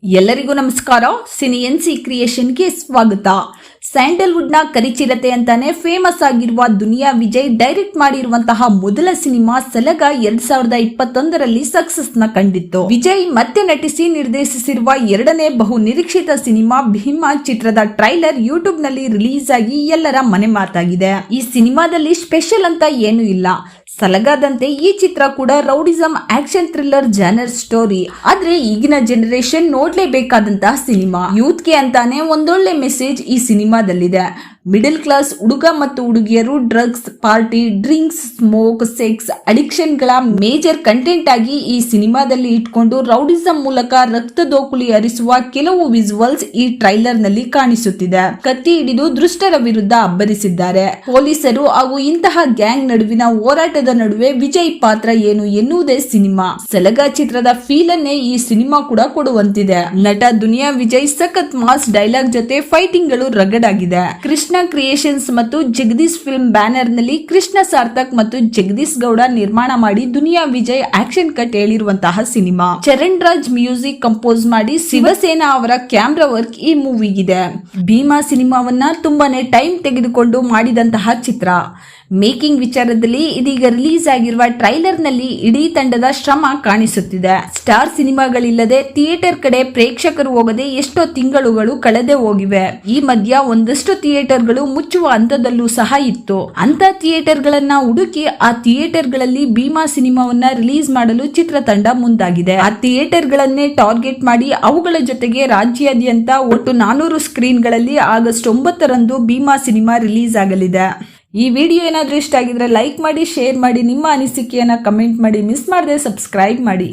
ಎಲ್ಲರಿಗೂ ನಮಸ್ಕಾರ. Cine NC ಕ್ರಿಯೇಷನ್ಗೆ ಸ್ವಾಗತ. ಸ್ಯಾಂಡಲ್ವುಡ್ ನ ಕರಿಚಿರತೆ ಅಂತಾನೆ ಫೇಮಸ್ ಆಗಿರುವ ದುನಿಯಾ ವಿಜಯ್ ಡೈರೆಕ್ಟ್ ಮಾಡಿರುವಂತಹ ಮೊದಲ ಸಿನಿಮಾ ಸಲಗ 2021ರಲ್ಲಿ ಸಕ್ಸಸ್ ನ ಕಂಡಿತ್ತು. ವಿಜಯ್ ಮತ್ತೆ ನಟಿಸಿ ನಿರ್ದೇಶಿಸಿರುವ ಎರಡನೇ ಬಹು ನಿರೀಕ್ಷಿತ ಸಿನಿಮಾ ಭೀಮಾ ಚಿತ್ರದ ಟ್ರೈಲರ್ ಯೂಟ್ಯೂಬ್ ನಲ್ಲಿ ರಿಲೀಸ್ ಆಗಿ ಎಲ್ಲರ ಮನೆ ಮಾತಾಗಿದೆ. ಈ ಸಿನಿಮಾದಲ್ಲಿ ಸ್ಪೆಷಲ್ ಅಂತ ಏನೂ ಇಲ್ಲ. ಸಲಗಾದಂತೆ ಈ ಚಿತ್ರ ಕೂಡ rowdyism action thriller genre story. ಆದ್ರೆ ಈಗಿನ ಜನರೇಷನ್ ನೋಡ್ಲೇಬೇಕಾದಂತಹ ಸಿನಿಮಾ. ಯೂತ್ಗೆ ಅಂತಾನೆ ಒಂದೊಳ್ಳೆ ಮೆಸೇಜ್ ಈ ಸಿನಿಮಾದಲ್ಲಿದೆ. ಮಿಡಲ್ ಕ್ಲಾಸ್ ಹುಡುಗ ಮತ್ತು ಹುಡುಗಿಯರು drugs, party, drinks, smoke, sex addiction ಗಳ ಮೇಜರ್ ಕಂಟೆಂಟ್ ಆಗಿ ಈ ಸಿನಿಮಾದಲ್ಲಿ ಇಟ್ಕೊಂಡು ರೌಡಿಸಂ ಮೂಲಕ ರಕ್ತದೋಕುಳಿ ಹರಿಸುವ ಕೆಲವು ವಿಜುವಲ್ಸ್ ಈ ಟ್ರೈಲರ್ ನಲ್ಲಿ ಕಾಣಿಸುತ್ತಿದೆ. ಕತ್ತಿ ಹಿಡಿದು ದುಷ್ಟರ ವಿರುದ್ಧ ಅಬ್ಬರಿಸಿದ್ದಾರೆ ಪೊಲೀಸರು ಹಾಗೂ ಇಂತಹ ಗ್ಯಾಂಗ್ ನಡುವಿನ ಹೋರಾಟದ ನಡುವೆ ವಿಜಯ್ ಪಾತ್ರ ಏನು ಎನ್ನುವುದೇ ಸಿನಿಮಾ. ಸಲಗ ಚಿತ್ರದ ಫೀಲ್ ಅನ್ನೇ ಈ ಸಿನಿಮಾ ಕೂಡ ಕೊಡುವಂತಿದೆ. ನಟ ದುನಿಯಾ ವಿಜಯ್ ಸಖತ್ ಮಾಸ್ ಡೈಲಾಗ್ ಜೊತೆ ಫೈಟಿಂಗ್ ಗಳು ರಗಡ್ ಆಗಿದೆ. ಕೃಷ್ಣ ಕ್ರಿಯೇಷನ್ಸ್ ಮತ್ತು ಜಗದೀಶ್ ಫಿಲ್ಮ್ ಬ್ಯಾನರ್ ನಲ್ಲಿ ಕೃಷ್ಣ ಸಾರ್ಥಕ್ ಮತ್ತು ಜಗದೀಶ್ ಗೌಡ ನಿರ್ಮಾಣ ಮಾಡಿ ದುನಿಯಾ ವಿಜಯ್ ಆಕ್ಷನ್ ಕಟ್ ಹೇಳಿರುವಂತಹ cinema. Charan Raj music compose ಮಾಡಿ ಶಿವಸೇನಾ ಅವರ ಕ್ಯಾಮ್ರಾ ವರ್ಕ್ ಈ ಮೂವಿಗಿದೆ. ಭೀಮಾ ಸಿನಿಮಾವನ್ನ ತುಂಬಾನೇ ಟೈಮ್ ತೆಗೆದುಕೊಂಡು ಮಾಡಿದಂತಹ ಚಿತ್ರ. ಮೇಕಿಂಗ್ ವಿಚಾರದಲ್ಲಿ ಇದೀಗ ರಿಲೀಸ್ ಆಗಿರುವ ಟ್ರೈಲರ್ ನಲ್ಲಿ ಇಡೀ ತಂಡದ ಶ್ರಮ ಕಾಣಿಸುತ್ತಿದೆ. ಸ್ಟಾರ್ ಸಿನಿಮಾಗಳಿಲ್ಲದೆ ಥಿಯೇಟರ್ ಕಡೆ ಪ್ರೇಕ್ಷಕರು ಹೋಗದೆ ಎಷ್ಟೋ ತಿಂಗಳುಗಳು ಕಳೆದೇ ಹೋಗಿವೆ. ಈ ಮಧ್ಯ ಒಂದಷ್ಟು ಥಿಯೇಟರ್ಗಳು ಮುಚ್ಚುವ ಹಂತದಲ್ಲೂ ಸಹ ಇತ್ತು. ಅಂತ ಥಿಯೇಟರ್ ಗಳನ್ನ ಹುಡುಕಿ ಆ ಥಿಯೇಟರ್ ಗಳಲ್ಲಿ ಭೀಮಾ ಸಿನಿಮಾವನ್ನ ರಿಲೀಸ್ ಮಾಡಲು ಚಿತ್ರತಂಡ ಮುಂದಾಗಿದೆ. ಆ ಥಿಯೇಟರ್ ಗಳನ್ನೇ ಟಾರ್ಗೆಟ್ ಮಾಡಿ ಅವುಗಳ ಜೊತೆಗೆ ರಾಜ್ಯಾದ್ಯಂತ ಒಟ್ಟು 400 ಸ್ಕ್ರೀನ್ ಗಳಲ್ಲಿ ಆಗಸ್ಟ್ 9ರಂದು ಭೀಮಾ ಸಿನಿಮಾ ರಿಲೀಸ್ ಆಗಲಿದೆ. ಈ ವಿಡಿಯೋ ಏನಾದರೂ ಇಷ್ಟ ಆಗಿದ್ರೆ ಲೈಕ್ ಮಾಡಿ, ಶೇರ್ ಮಾಡಿ, ನಿಮ್ಮ ಅನಿಸಿಕೆಯನ್ನ ಕಮೆಂಟ್ ಮಾಡಿ, ಮಿಸ್ ಮಾಡದೆ ಸಬ್ಸ್ಕ್ರೈಬ್ ಮಾಡಿ.